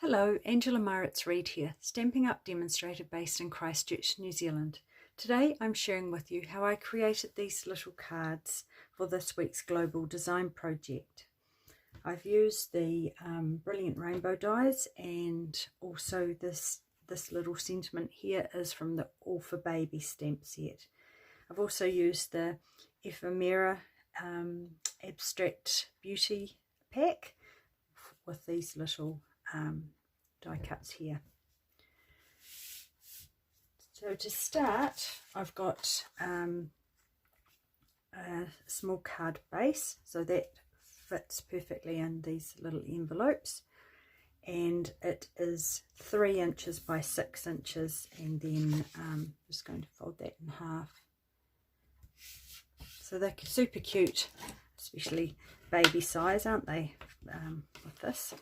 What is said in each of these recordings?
Hello, Angela Meiritz-Reid here, Stampin Up demonstrator based in Christchurch, New Zealand. Today I'm sharing with you how I created these little cards for this week's global design project. I've used the brilliant rainbow dies, and also this little sentiment here is from the All for Baby stamp set. I've also used the Ephemera Abstract Beauty pack with these little die cuts here. So to start, I've got a small card base, so that fits perfectly in these little envelopes, and it is 3 inches by 6 inches, and then I'm just going to fold that in half. So they're super cute, especially baby size, aren't they, with this.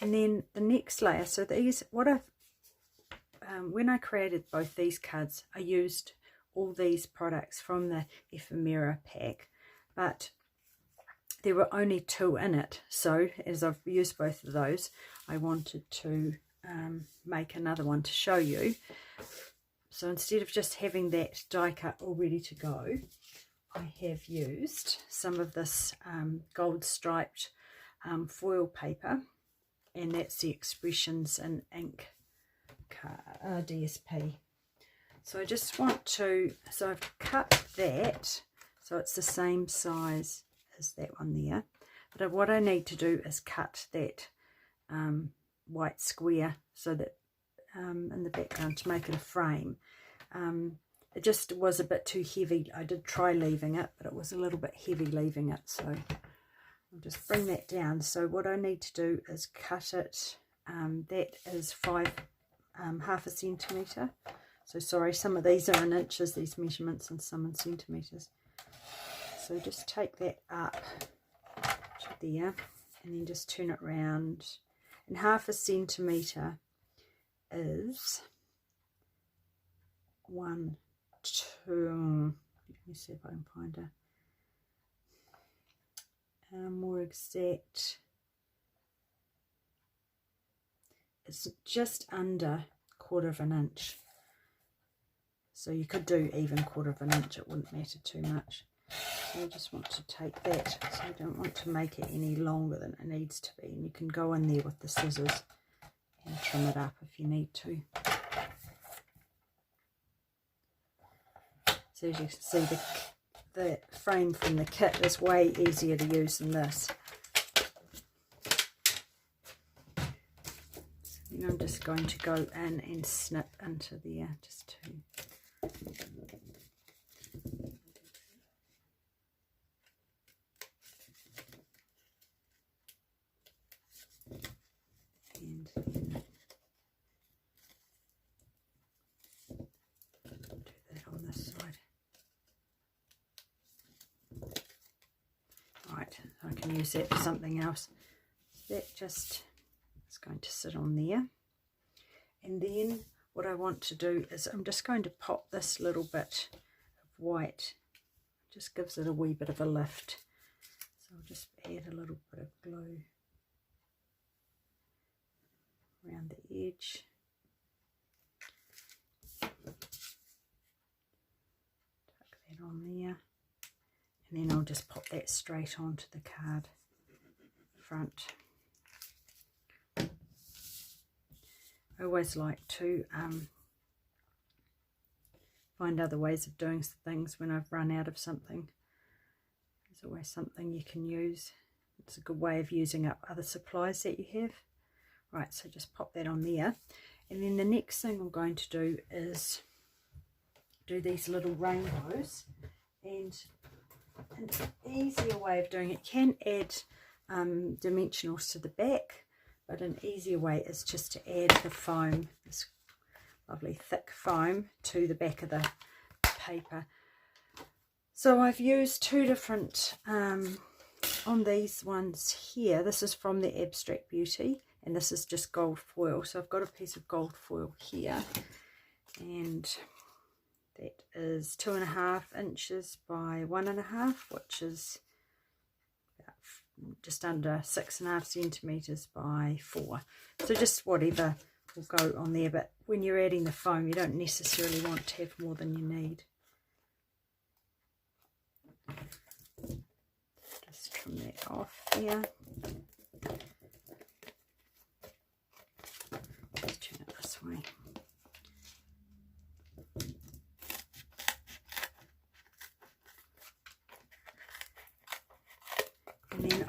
And then the next layer, so these, what I've, when I created both these cards, I used all these products from the Ephemera pack, but there were only 2 in it. So as I've used both of those, I wanted to make another one to show you. So instead of just having that die cut all ready to go, I have used some of this gold striped foil paper, and that's the Expressions in Ink DSP. So I just want to, so I've cut that so it's the same size as that one there, but what I need to do is cut that white square so that in the background to make it a frame. It just was a bit too heavy. I did try leaving it, but it was a little bit heavy leaving it, so I'll just bring that down. So what I need to do is cut it. That is half a centimetre. So sorry, some of these are in inches, these measurements, and some in centimetres. So just take that up to there, and then just turn it round. And half a centimetre is 1, 2. Let me see if I can find a more exact. It's just under 1/4 inch, so you could do even 1/4 inch, it wouldn't matter too much. So I just want to take that, so I don't want to make it any longer than it needs to be, and you can go in there with the scissors and trim it up if you need to. So as you can see, the frame from the kit is way easier to use than this. So then I'm just going to go in and snip into there just to and then do that on this side. Right, I can use that for something else. That just is going to sit on there. And then what I want to do is I'm just going to pop this little bit of white. It just gives it a wee bit of a lift. So I'll just add a little bit of glue around the edge. Tuck that on there. And then I'll just pop that straight onto the card front. I always like to find other ways of doing things when I've run out of something. There's always something you can use. It's a good way of using up other supplies that you have. Right, so just pop that on there. And then the next thing I'm going to do is do these little rainbows. And an easier way of doing it, can add dimensionals to the back, but an easier way is just to add the foam, this lovely thick foam, to the back of the paper. So I've used 2 different on these ones here. This is from the Abstract Beauty, and this is just gold foil. So I've got a piece of gold foil here, and that is 2.5 inches by 1.5, which is about just under 6.5 centimeters by 4. So just whatever will go on there, but when you're adding the foam, you don't necessarily want to have more than you need. Just trim that off there. Let's turn it this way. And then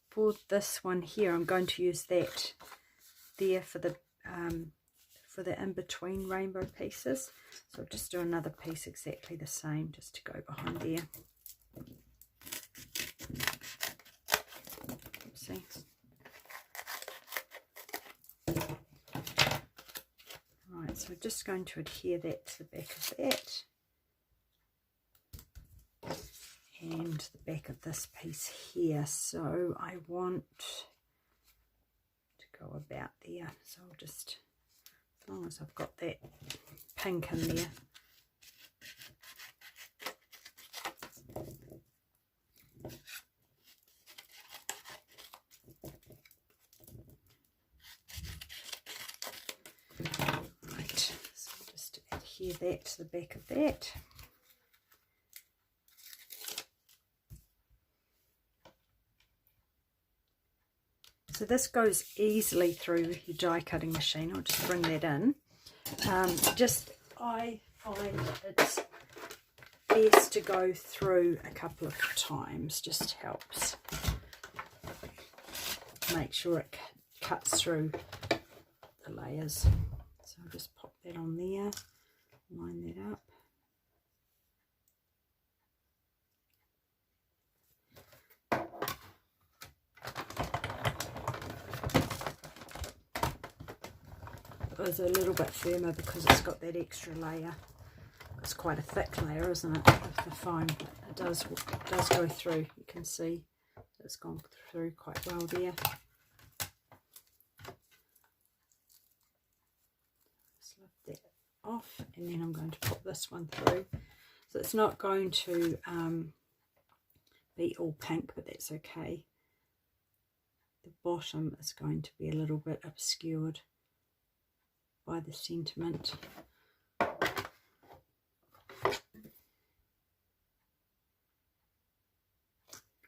for this one here, I'm going to use that there for the in-between rainbow pieces. So I'll just do another piece exactly the same, just to go behind there. See? Right, so we're just going to adhere that to the back of that. And the back of this piece here. So I want to go about there. So I'll just, as long as I've got that pink in there. Right, so I'll just adhere that to the back of that. So this goes easily through your die cutting machine. I'll just bring that in. I find it's best to go through a couple of times. Just helps make sure it cuts through the layers. So I'll just pop that on there, line that up. It's a little bit firmer because it's got that extra layer. It's quite a thick layer, isn't it, of the foam. It does go through. You can see it's gone through quite well there. Just lift that off, and then I'm going to put this one through. So it's not going to be all pink, but that's okay. The bottom is going to be a little bit obscured by the sentiment.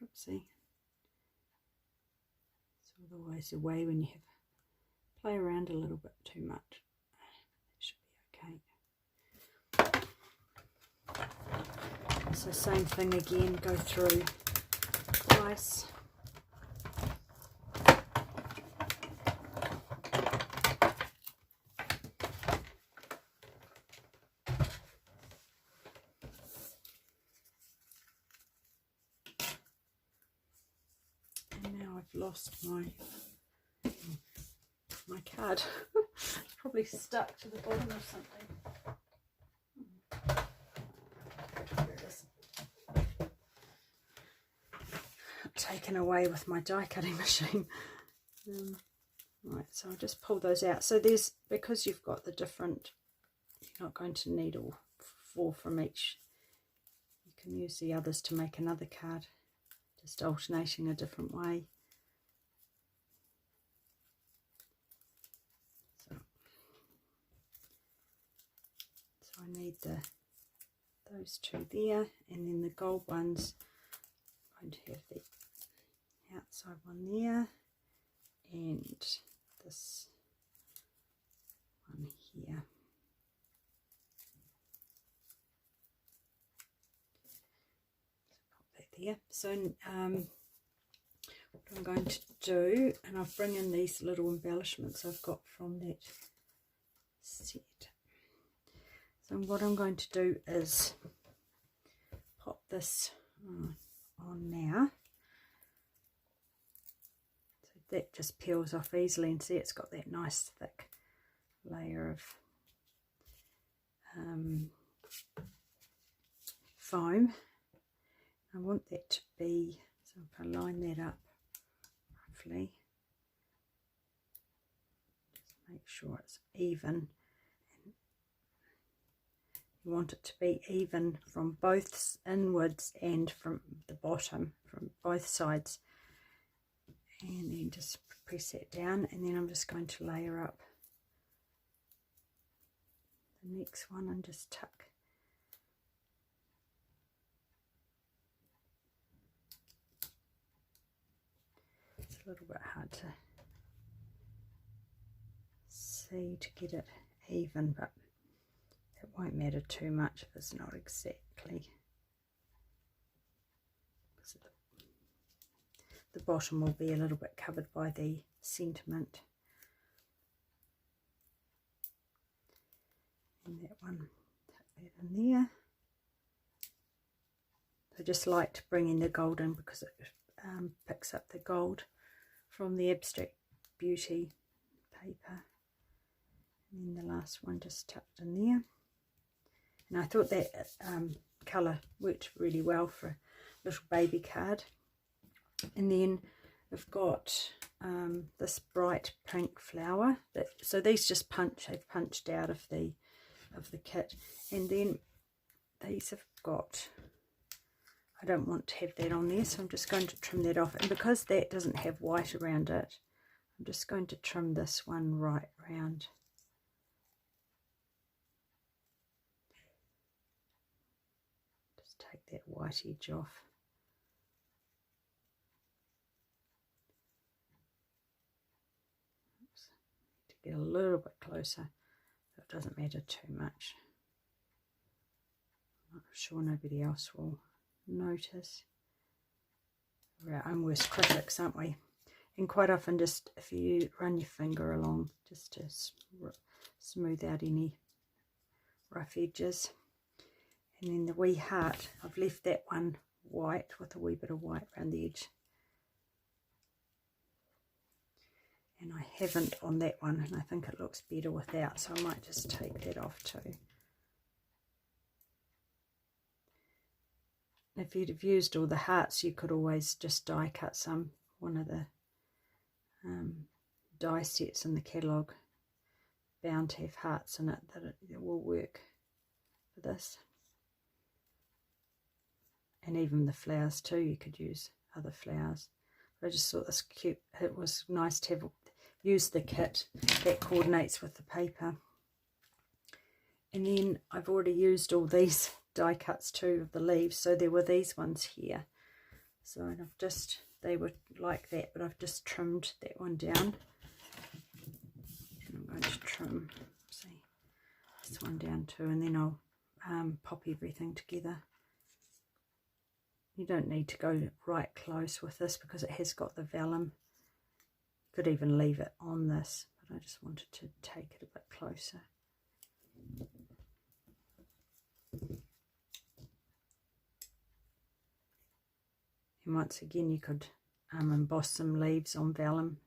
Oopsie. It's always the way when you play around a little bit too much. That should be okay. So same thing again, go through twice. Lost my card. It's probably stuck to the bottom of something. There it is. Taken away with my die cutting machine. Right, so I'll just pull those out. So there's, because you've got the different, you're not going to need all 4 from each. You can use the others to make another card, just alternating a different way. I need those 2 there, and then the gold ones, I'm going to have the outside one there, and this one here. So pop that there. So what I'm going to do, and I'll bring in these little embellishments I've got from that set. So what I'm going to do is pop this on now. So that just peels off easily, and see it's got that nice thick layer of foam. I want that to be, so if I line that up roughly, just make sure it's even. You want it to be even from both inwards and from the bottom, from both sides. And then just press that down, and then I'm just going to layer up the next one and just tuck. It's a little bit hard to see to get it even, but it won't matter too much if it's not exactly. The bottom will be a little bit covered by the sentiment. And that one, tuck that in there. I just like to bring in the gold in because it picks up the gold from the Abstract Beauty paper. And then the last one just tucked in there. And I thought that colour worked really well for a little baby card. And then I've got this bright pink flower. So these just have punched out of the kit. And then these have got, I don't want to have that on there, so I'm just going to trim that off. And because that doesn't have white around it, I'm just going to trim this one right round. Just take that white edge off. Oops. To get a little bit closer, so it doesn't matter too much. I'm sure nobody else will notice. We're our own worst critics, aren't we? And quite often, just if you run your finger along just to smooth out any rough edges. And then the wee heart, I've left that one white with a wee bit of white around the edge. And I haven't on that one, and I think it looks better without, so I might just take that off too. If you'd have used all the hearts, you could always just die cut one of the die sets in the catalogue, bound to have hearts in it, that it will work for this. And even the flowers too, you could use other flowers. But I just thought this cute, it was nice to have used the kit that coordinates with the paper. And then I've already used all these die cuts too of the leaves, so there were these ones here. So I've just, they were like that, but I've just trimmed that one down. And I'm going to trim, see, this one down too, and then I'll pop everything together. You don't need to go right close with this because it has got the vellum. You could even leave it on this, but I just wanted to take it a bit closer. And once again, you could emboss some leaves on vellum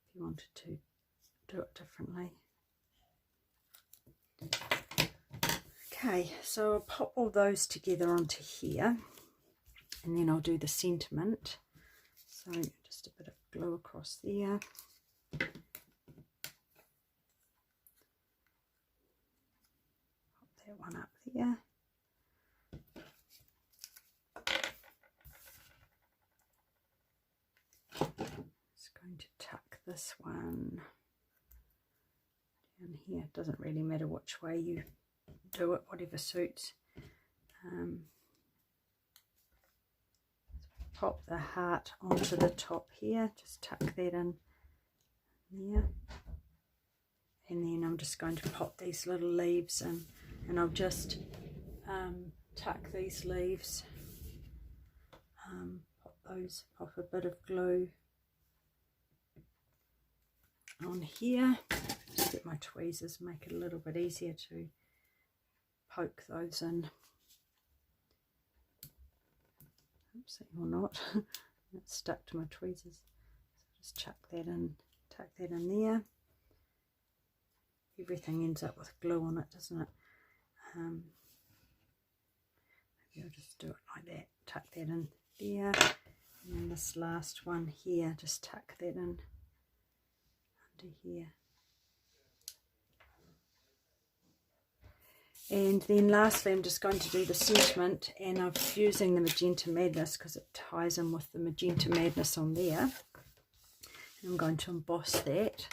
if you wanted to do it differently. Okay, so I'll pop all those together onto here, and then I'll do the sentiment. So just a bit of glue across there. Pop that one up there. Just going to tuck this one down here. It doesn't really matter which way you do it, whatever suits. Pop the heart onto the top here, just tuck that in there, and then I'm just going to pop these little leaves in, and I'll just tuck these leaves, pop a bit of glue on here, just get my tweezers, make it a little bit easier to poke those in. Oops, or not. It's stuck to my tweezers. So just chuck that in, tuck that in there. Everything ends up with glue on it, doesn't it? Maybe I'll just do it like that. Tuck that in there. And then this last one here, just tuck that in under here. And then lastly, I'm just going to do the sentiment, and I'm using the Magenta Madness because it ties in with the Magenta Madness on there. And I'm going to emboss that.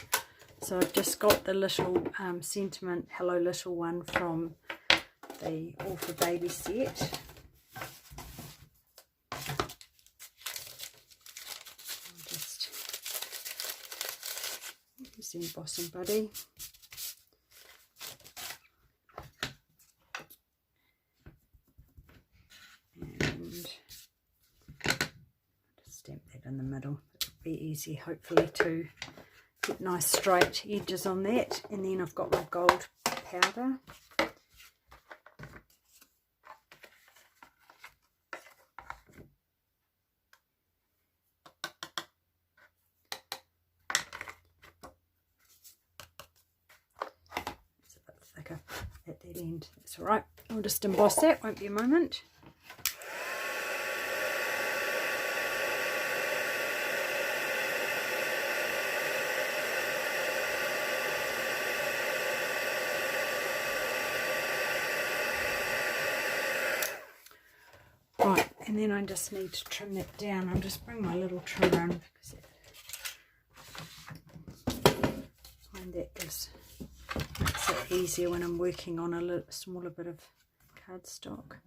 So I've just got the little sentiment, Hello Little one from the All for Baby set. Just use the embossing buddy. Stamp that in the middle. It'll be easy hopefully to get nice straight edges on that. And then I've got my gold powder. It's a bit thicker at that end. That's alright. I'll just emboss that, won't be a moment. Right, and then I just need to trim that down. I'll just bring my little trimmer in because I find that makes it easier when I'm working on a smaller bit of cardstock.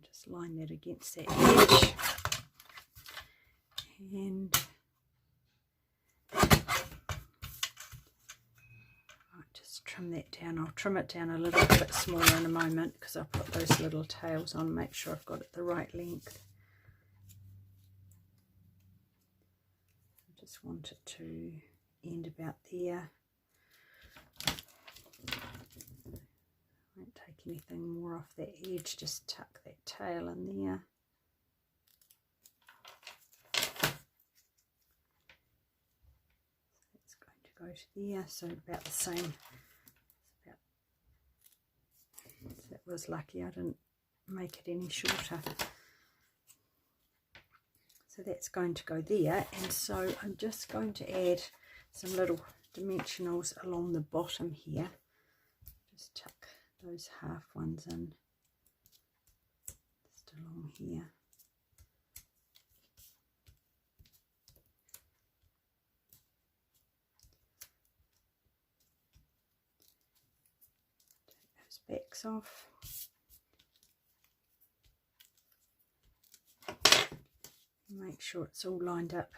Just line that against that edge. And trim that down. I'll trim it down a little bit smaller in a moment because I'll put those little tails on, make sure I've got it the right length. I just want it to end about there. Won't take anything more off that edge, just tuck that tail in there. So it's going to go to there, so about the same. That was lucky I didn't make it any shorter. So that's going to go there, and so I'm just going to add some little dimensionals along the bottom here. Just tuck those half ones in just along here. Backs off. Make sure it's all lined up.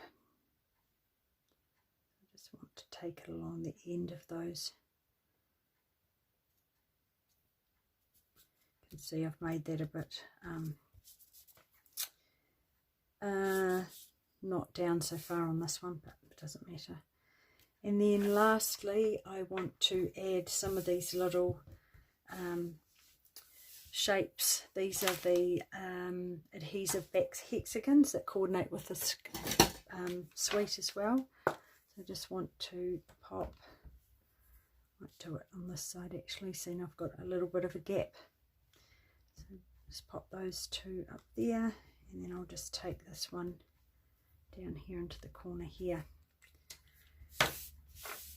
I just want to take it along the end of those. You can see I've made that a bit not down so far on this one, but it doesn't matter. And then lastly, I want to add some of these little shapes. These are the adhesive hexagons that coordinate with this suite as well. So I just want to pop, I might do it on this side actually, seeing I've got a little bit of a gap. So just pop those two up there, and then I'll just take this one down here into the corner here.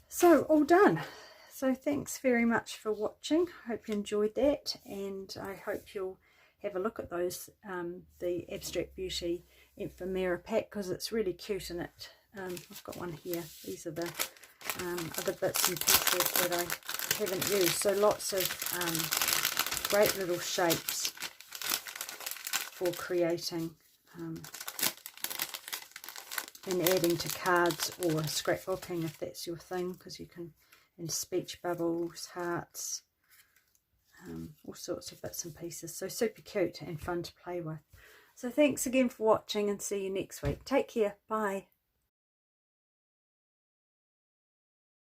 So all done. So thanks very much for watching. I hope you enjoyed that, and I hope you'll have a look at those, the Abstract Beauty Ephemera pack, because it's really cute in it. I've got one here. These are the other bits and pieces that I haven't used. So lots of great little shapes for creating and adding to cards or scrapbooking if that's your thing, because you can, and speech bubbles, hearts, all sorts of bits and pieces. So super cute and fun to play with. So thanks again for watching, and see you next week. Take care. Bye.